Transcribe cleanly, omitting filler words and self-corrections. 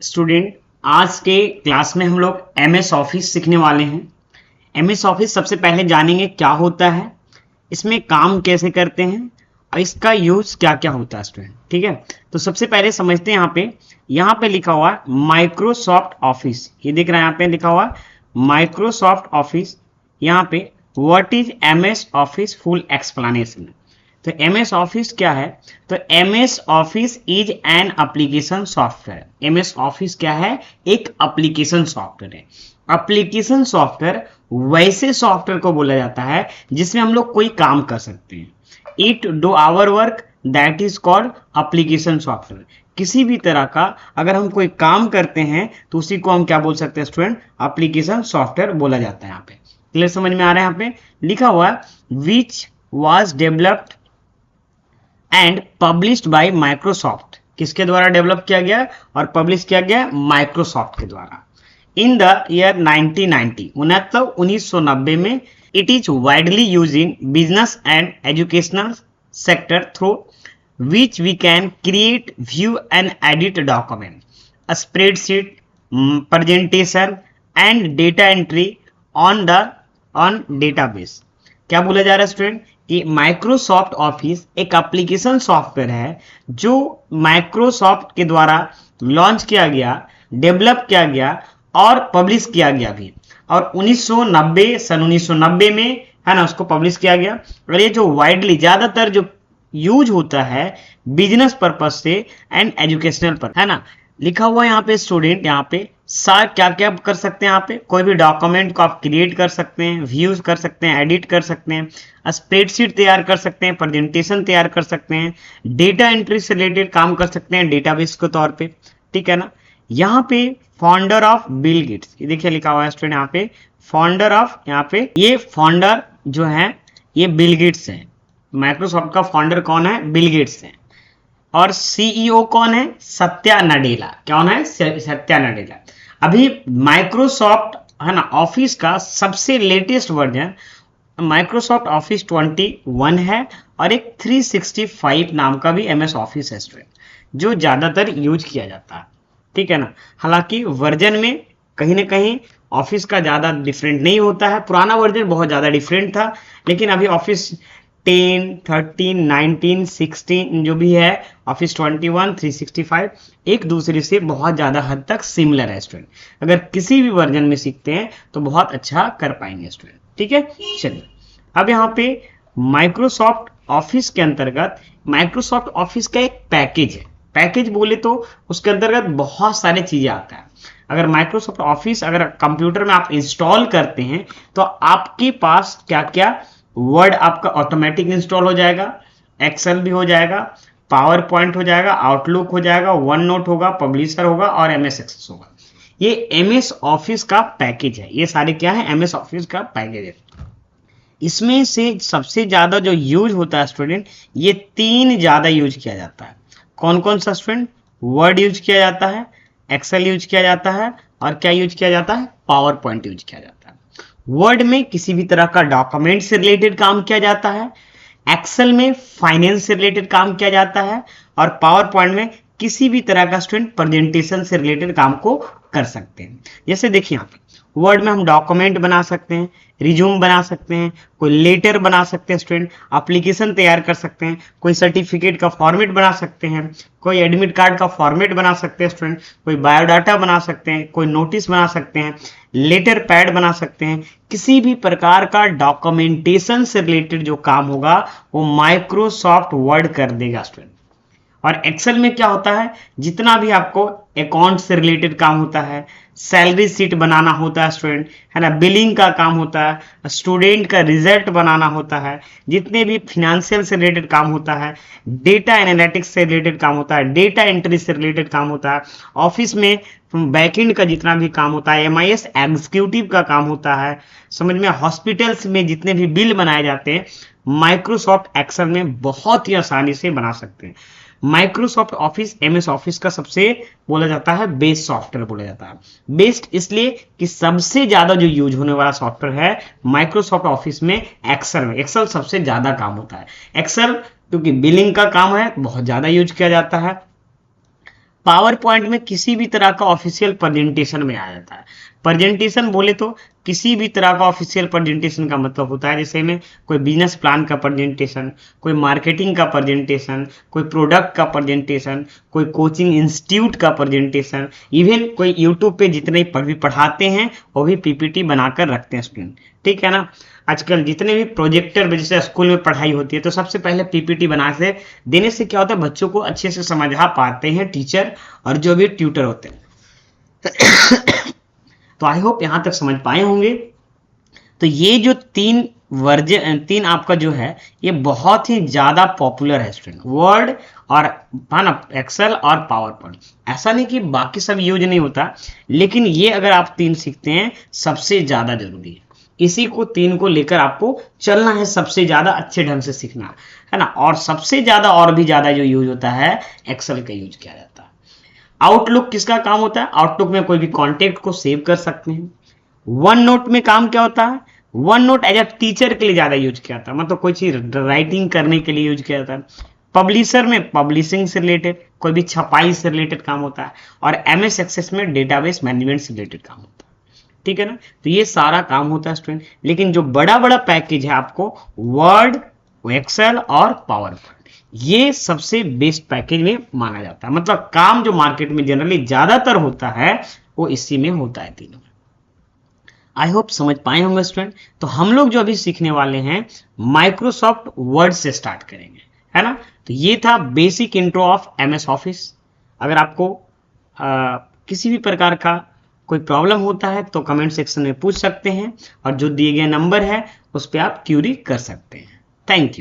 Student, आज के class में हम लोग एमएस ऑफिस सीखने वाले हैं। एमएस ऑफिस सबसे पहले जानेंगे क्या होता है, इसमें काम कैसे करते हैं और इसका यूज क्या क्या होता है स्टूडेंट। ठीक है, तो सबसे पहले समझते हैं। यहाँ पे लिखा हुआ है माइक्रोसॉफ्ट ऑफिस। ये दिख रहा है, यहाँ पे लिखा हुआ माइक्रोसॉफ्ट ऑफिस। यहाँ पे what is MS office full explanation. तो एमएस ऑफिस क्या है? तो MS office is an application software. MS office क्या है? एक एप्लीकेशन सॉफ्टवेयर है। एप्लीकेशन सॉफ्टवेयर वैसे सॉफ्टवेयर को बोला जाता है जिसमें हम लोग कोई काम कर सकते हैं। It do our work, that is called application software. किसी भी तरह का अगर हम कोई काम करते हैं तो उसी को हम क्या बोल सकते हैं स्टूडेंट? एप्लीकेशन सॉफ्टवेयर बोला जाता है। यहाँ पे क्लियर समझ में आ रहा है? यहाँ पे लिखा हुआ है which was developed and published by Microsoft. किसके द्वारा डेवलप किया गया और पब्लिश किया गया? माइक्रोसॉफ्ट के द्वारा। इन द ईयर 1990, 1990 में it is widely use in business and educational sector through which we can create, view and edit document, spreadsheet, presentation and data entry on database. क्या बोला जा रहा है स्टूडेंट? कि माइक्रोसॉफ्ट ऑफिस एक application software है जो माइक्रोसॉफ्ट के द्वारा लॉन्च किया गया, डेवलप किया गया और पब्लिश किया गया भी। और 1990 में है ना, उसको पब्लिश किया गया। और ये जो वाइडली ज्यादातर जो यूज होता है बिजनेस पर्पज से एंड एजुकेशनल पर, है ना। लिखा हुआ है यहाँ पे स्टूडेंट, यहाँ पे क्या क्या कर सकते हैं। यहाँ पे कोई भी डॉक्यूमेंट को आप क्रिएट कर सकते हैं, व्यूज कर सकते हैं, एडिट कर सकते हैं, स्प्रेडशीट तैयार कर सकते हैं, प्रेजेंटेशन तैयार कर सकते हैं, डेटा एंट्री से रिलेटेड काम कर सकते हैं डेटाबेस के तौर पे। ठीक है ना। यहाँ पे फाउंडर ऑफ बिल गेट्स, ये देखिए लिखा हुआ है स्टूडेंट यहाँ पे फाउंडर ऑफ, यहाँ पे ये फाउंडर जो है ये बिल गेट्स है। माइक्रोसॉफ्ट का फाउंडर कौन है? बिल गेट्स है। और सीईओ कौन है? सत्या नडेला। कौन है? सत्या नडेला। अभी माइक्रोसॉफ्ट है ना ऑफिस का सबसे लेटेस्ट वर्जन माइक्रोसॉफ्ट ऑफिस 21 है और एक 365 नाम का भी एमएस ऑफिस है स्टूडेंट, जो ज्यादातर यूज किया जाता है। ठीक है ना। हालांकि वर्जन में कहीं ना कहीं ऑफिस का ज्यादा डिफरेंट नहीं होता है। पुराना वर्जन बहुत ज्यादा डिफरेंट था, लेकिन अभी ऑफिस 10, 13, 19, 16 जो भी है, ऑफिस 21, 365 एक दूसरे से बहुत ज्यादा हद तक सिमिलर है स्टूडेंट। अगर किसी भी वर्जन में सीखते हैं तो बहुत अच्छा कर पाएंगे स्टूडेंट। ठीक है, चलिए अब यहाँ पे माइक्रोसॉफ्ट ऑफिस के अंतर्गत माइक्रोसॉफ्ट ऑफिस का एक पैकेज है। पैकेज बोले तो उसके अंतर्गत बहुत सारे चीजें आता है। अगर माइक्रोसॉफ्ट ऑफिस अगर कंप्यूटर में आप इंस्टॉल करते हैं तो आपके पास क्या क्या, वर्ड आपका ऑटोमेटिक इंस्टॉल हो जाएगा, एक्सेल भी हो जाएगा, पावर पॉइंट हो जाएगा, आउटलुक हो जाएगा, वन नोट होगा, पब्लिशर होगा और एमएस एक्सेस होगा। ये एमएस ऑफिस का पैकेज है। ये सारे क्या है? एमएस ऑफिस का पैकेज है। इसमें से सबसे ज्यादा जो यूज होता है स्टूडेंट, ये 3 ज्यादा यूज किया जाता है। कौन कौन सा स्टूडेंट? वर्ड यूज किया जाता है, एक्सेल यूज किया जाता है और क्या यूज किया जाता है? पावर पॉइंट यूज किया जाता है। वर्ड में किसी भी तरह का डॉक्यूमेंट से रिलेटेड काम किया जाता है, एक्सेल में फाइनेंस से रिलेटेड काम किया जाता है और पावर पॉइंट में किसी भी तरह का स्टूडेंट प्रेजेंटेशन से रिलेटेड काम को कर सकते हैं। जैसे देखिए यहाँ पे वर्ड में हम डॉक्यूमेंट बना सकते हैं, रिज्यूम बना सकते हैं, कोई लेटर बना सकते हैं स्टूडेंट, एप्लीकेशन तैयार कर सकते हैं, कोई सर्टिफिकेट का फॉर्मेट बना सकते हैं, कोई एडमिट कार्ड का फॉर्मेट बना सकते हैं स्टूडेंट, कोई बायोडाटा बना सकते हैं, कोई नोटिस बना सकते हैं, लेटर पैड बना सकते हैं। किसी भी प्रकार का डॉक्यूमेंटेशन से रिलेटेड जो काम होगा वो माइक्रोसॉफ्ट वर्ड कर देगा स्टूडेंट। और एक्सेल में क्या होता है? जितना भी आपको अकाउंट से रिलेटेड काम होता है, सैलरी शीट बनाना होता है स्टूडेंट, है ना, बिलिंग का काम होता है, स्टूडेंट का रिजल्ट बनाना होता है, जितने भी फिनेंशियल से रिलेटेड काम होता है, डेटा एनालिटिक्स से रिलेटेड काम होता है, डेटा एंट्री से रिलेटेड काम होता है, ऑफिस में बैकएंड का जितना भी काम होता है, एमआईएस एग्जीक्यूटिव का काम होता है, समझ में, हॉस्पिटल्स में जितने भी बिल बनाए जाते हैं माइक्रोसॉफ्ट एक्सेल में बहुत ही आसानी से बना सकते हैं। माइक्रोसॉफ्ट ऑफिस एमएस ऑफिस का सबसे बोला जाता है बेस्ट सॉफ्टवेयर बोला जाता है। बेस्ट इसलिए कि सबसे ज्यादा जो यूज होने वाला सॉफ्टवेयर है माइक्रोसॉफ्ट ऑफिस में एक्सेल में। एक्सेल सबसे ज्यादा काम होता है। एक्सेल क्योंकि बिलिंग का काम है बहुत ज्यादा यूज किया जाता है, पावर पॉइंट में किसी भी तरह का ऑफिशियल प्रेजेंटेशन में आ जाता है। प्रेजेंटेशन बोले तो किसी भी तरह का ऑफिशियल प्रेजेंटेशन का मतलब होता है जैसे में कोई बिजनेस प्लान का प्रेजेंटेशन, कोई मार्केटिंग का प्रेजेंटेशन, कोई प्रोडक्ट का प्रेजेंटेशन, कोई कोचिंग इंस्टीट्यूट का प्रेजेंटेशन, इवन कोई यूट्यूब पे जितने भी पढ़ाते हैं वो भी पीपीटी बनाकर रखते हैं स्टूडेंट, ठीक है ना। आजकल जितने भी प्रोजेक्टर जैसे स्कूल में पढ़ाई होती है तो सबसे पहले पीपीटी बना से देने से क्या होता है, बच्चों को अच्छे से समझा पाते हैं टीचर और जो भी ट्यूटर होते हैं। तो आई होप यहां तक समझ पाए होंगे। तो ये जो तीन आपका जो है ये बहुत ही ज्यादा पॉपुलर है स्टूडेंट, वर्ड और है ना एक्सेल और पावर पॉइंट। ऐसा नहीं कि बाकी सब यूज नहीं होता, लेकिन ये अगर आप तीन सीखते हैं सबसे ज्यादा जरूरी है। इसी को तीन को लेकर आपको चलना है, सबसे ज्यादा अच्छे ढंग से सीखना है ना। और सबसे ज्यादा और भी ज्यादा जो यूज होता है एक्सेल का यूज किया जाता है। आउटलुक किसका काम होता है, आउटलुक में कोई भी कॉन्टेक्ट को सेव कर सकते हैं। वन नोट में काम क्या होता है, OneNote as a teacher के लिए ज्यादा यूज किया जाता है, मतलब कोई चीज राइटिंग करने के लिए यूज किया जाता है। पब्लिशर में पब्लिशिंग से रिलेटेड कोई भी छपाई से रिलेटेड काम होता है। और एमएस एक्सेस में डेटाबेस मैनेजमेंट से रिलेटेड काम होता है, ठीक है ना। तो ये सारा काम होता है स्टूडेंट। लेकिन जो बड़ा बड़ा पैकेज है आपको वर्ड, एक्सेल और पावर पॉइंट, ये सबसे बेस्ट पैकेज में माना जाता है। मतलब काम जो मार्केट में जनरली ज्यादातर होता है वो इसी में होता है तीनों में। आई होप समझ पाए होंगे स्टूडेंट। तो हम लोग जो अभी सीखने वाले हैं माइक्रोसॉफ्ट वर्ड से स्टार्ट करेंगे, है ना। तो ये था basic intro of MS office. अगर आपको किसी भी प्रकार का कोई प्रॉब्लम होता है तो कमेंट सेक्शन में पूछ सकते हैं और जो दिए गए नंबर है उस पर आप क्यूरी कर सकते हैं। Thank you.